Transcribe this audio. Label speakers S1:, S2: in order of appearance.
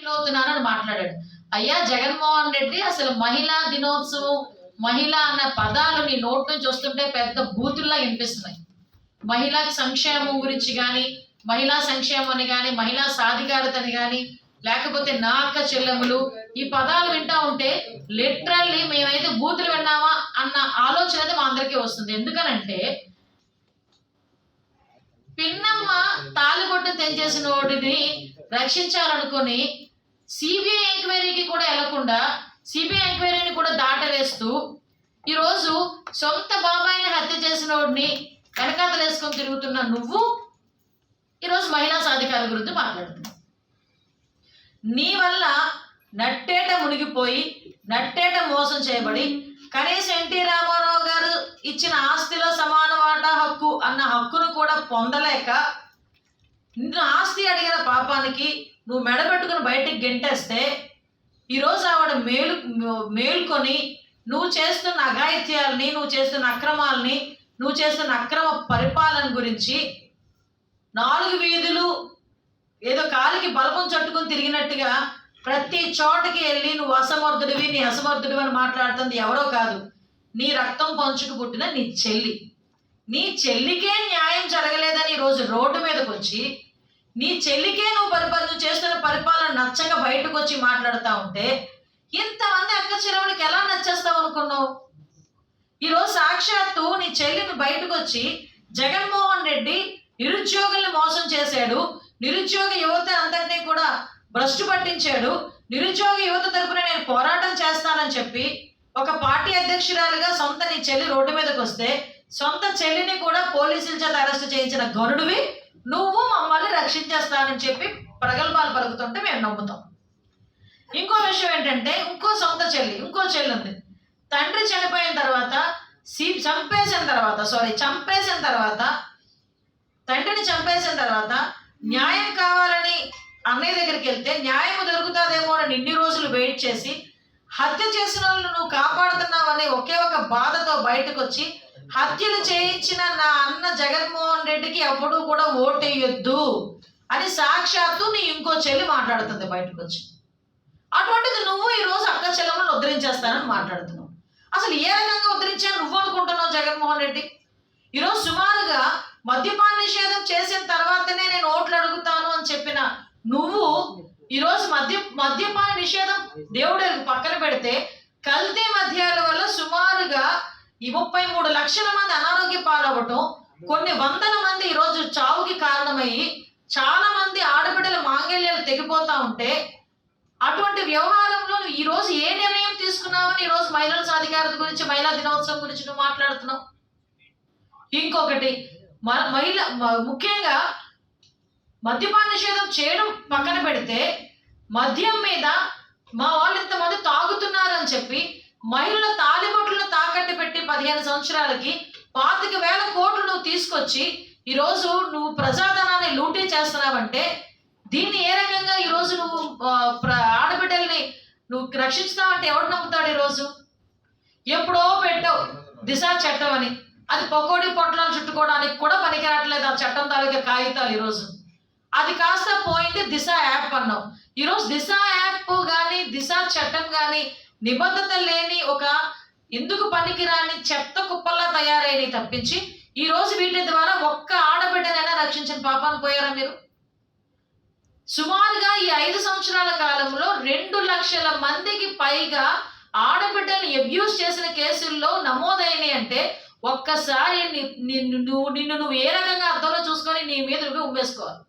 S1: Feel అవుతున్నానని మాట్లాడాడు. అయ్యా జగన్మోహన్ రెడ్డి, అసలు మహిళా దినోత్సవం, మహిళ అన్న పదాలు నీ నోటి నుంచి వస్తుంటే పెద్ద బూతుల్లా వినిపిస్తున్నాయి. మహిళా సంక్షేమం గురించి కానీ, మహిళా సంక్షేమం అని కానీ, మహిళా సాధికారత అని కానీ, లేకపోతే నా అక్క చెల్లెములు, ఈ పదాలు వింటా ఉంటే లిటరల్లీ మేమైతే బూతులు విన్నామా అన్న ఆలోచన అయితే మా అందరికీ వస్తుంది. ఎందుకనంటే పిన్నమ్మ తాలిబొట్టు తెంచేసిన వాడిని రక్షించాలనుకొని సిబిఐ ఎంక్వైరీకి కూడా వెళ్లకుండా సిబిఐ ఎంక్వైరీని కూడా దాటవేస్తూ ఈరోజు సొంత బాబాయిని హత్య చేసిన వాడిని వెనకాతలు వేసుకొని తిరుగుతున్న నువ్వు ఈరోజు మహిళా సాధికార గురించి మాట్లాడుతున్నావు. నీ వల్ల నట్టేట మునిగిపోయి, నట్టేట మోసం చేయబడి, కనీసం ఎన్టీ రామారావు గారు ఇచ్చిన ఆస్తిలో సమాన వాటా హక్కు అన్న హక్కును కూడా పొందలేక నిన్ను ఆస్తి అడిగిన పాపానికి నువ్వు మెడబెట్టుకుని బయటికి గెంటేస్తే ఈరోజు ఆవిడ మేలుకొని నువ్వు చేస్తున్న అఘాయిత్యాలని, నువ్వు చేస్తున్న అక్రమాలని, నువ్వు చేస్తున్న అక్రమ పరిపాలన గురించి 4 వీధులు ఏదో కాలికి బలపం చుట్టుకుని తిరిగినట్టుగా ప్రతి చోటకి వెళ్ళి నువ్వు అసమర్థుడివి, నీ అసమర్థుడివి అని మాట్లాడుతుంది ఎవరో కాదు, నీ రక్తం పంచుకు పుట్టిన నీ చెల్లి. నీ చెల్లికే న్యాయం జరగలేదని ఈరోజు రోడ్డు మీదకి వచ్చి నీ చెల్లికే నువ్వు చేస్తున్న పరిపాలన నచ్చక బయటకు వచ్చి మాట్లాడుతూ ఉంటే ఇంతమంది అక్క చెల్లెళ్ళకి ఎలా నచ్చేస్తావు అనుకున్నావు? ఈరోజు సాక్షాత్తు నీ చెల్లిని బయటకు వచ్చి జగన్మోహన్ రెడ్డి నిరుద్యోగుల్ని మోసం చేశాడు, నిరుద్యోగ యువత అందరినీ కూడా భ్రష్టు పట్టించాడు, నిరుద్యోగ యువత తరపున నేను పోరాటం చేస్తానని చెప్పి ఒక పార్టీ అధ్యక్షురాలుగా సొంత నీ చెల్లి రోడ్డు మీదకి వస్తే సొంత చెల్లిని కూడా పోలీసుల చేత అరెస్ట్ చేయించిన గరుడివి నువ్వు మమ్మల్ని రక్షించేస్తానని చెప్పి ప్రగల్భాలు పలుకుతుంటే మేము నమ్ముతాం. ఇంకో విషయం ఏంటంటే ఇంకో చెల్లి ఉంది. తండ్రి చనిపోయిన తర్వాత తండ్రిని చంపేసిన తర్వాత న్యాయం కావాలని అన్నయ్య దగ్గరికి వెళ్తే న్యాయం దొరుకుతుందేమో అని ఇన్ని రోజులు వెయిట్ చేసి హత్య చేసిన వాళ్ళు నువ్వు కాపాడుతున్నావని ఒకే ఒక బాధతో బయటకు వచ్చి హత్యలు చేయించిన నా అన్న జగన్మోహన్ రెడ్డికి ఎప్పుడూ కూడా ఓటేయొద్దు అని సాక్షాత్తు నీ ఇంకో చెల్లి మాట్లాడుతుంది బయటకు వచ్చి. అటువంటిది నువ్వు ఈరోజు అక్క చెల్లెమ్మను ఉద్ధరించేస్తానని మాట్లాడుతున్నావు. అసలు ఏ రకంగా ఉద్ధరించాను నువ్వు అనుకుంటున్నావు జగన్మోహన్ రెడ్డి? ఈరోజు సుమారుగా మద్యపాన నిషేధం చేసిన తర్వాతనే నేను ఓట్లు అడుగుతాను అని చెప్పిన నువ్వు ఈరోజు మద్యపాన నిషేధం దేవుడు పక్కన పెడితే కల్తీ మద్యాల వల్ల సుమారుగా 33 లక్షల మంది అనారోగ్య పాలవ్వటం, కొన్ని వందల మంది ఈరోజు చావుకి కారణమయ్యి చాలా మంది ఆడబిడ్డల మాంగళ్యాలు తెగిపోతా ఉంటే అటువంటి వ్యవహారంలో నువ్వు ఈరోజు ఏ నిర్ణయం తీసుకున్నావని ఈరోజు మహిళల సాధికారత గురించి, మహిళా దినోత్సవం గురించి నువ్వు మాట్లాడుతున్నావు. ఇంకొకటి ముఖ్యంగా మద్యపాన నిషేధం చేయడం పక్కన పెడితే మద్యం మీద మా వాళ్ళు ఇంతమంది తాగుతున్నారని చెప్పి మహిళల తాలిబొట్లను తాకట్టు పెట్టి 15 సంవత్సరాలకి 25,000 కోట్లు నువ్వు తీసుకొచ్చి ఈరోజు నువ్వు ప్రజాధనాన్ని లూటీ చేస్తున్నావంటే దీన్ని ఏ రకంగా ఈరోజు నువ్వు ఆడబిడ్డల్ని నువ్వు రక్షిస్తావంటే ఎవడు నమ్ముతాడు? ఈరోజు ఎప్పుడో పెట్టావు దిశ చట్టం అని, అది పకోడీ పొట్లాలు చుట్టుకోవడానికి కూడా పనికిరావట్లేదు ఆ చట్టం తాలూకా కాగితాలు. ఈరోజు అది కాస్త పోయింది దిశ యాప్ అన్నావు. ఈరోజు దిశ యాప్ కానీ దిశ చట్టం కానీ నిబద్ధత లేని ఒక ఎందుకు పనికిరాని చెత్త కుప్పల్లా తయారైనవి తప్పించి ఈరోజు వీటి ద్వారా ఒక్క ఆడబిడ్డనైనా రక్షించిన పాపాన్ని పోయారా మీరు? సుమారుగా ఈ 5 సంవత్సరాల కాలంలో 2 లక్షల మందికి పైగా ఆడబిడ్డలు అబ్యూస్ చేసిన కేసుల్లో నమోదైనవి అంటే ఒక్కసారి నిన్ను నువ్వు ఏ రకంగా అర్థంలో చూసుకొని నీ మీద నువ్వు ఉమ్మేసుకోవాలి.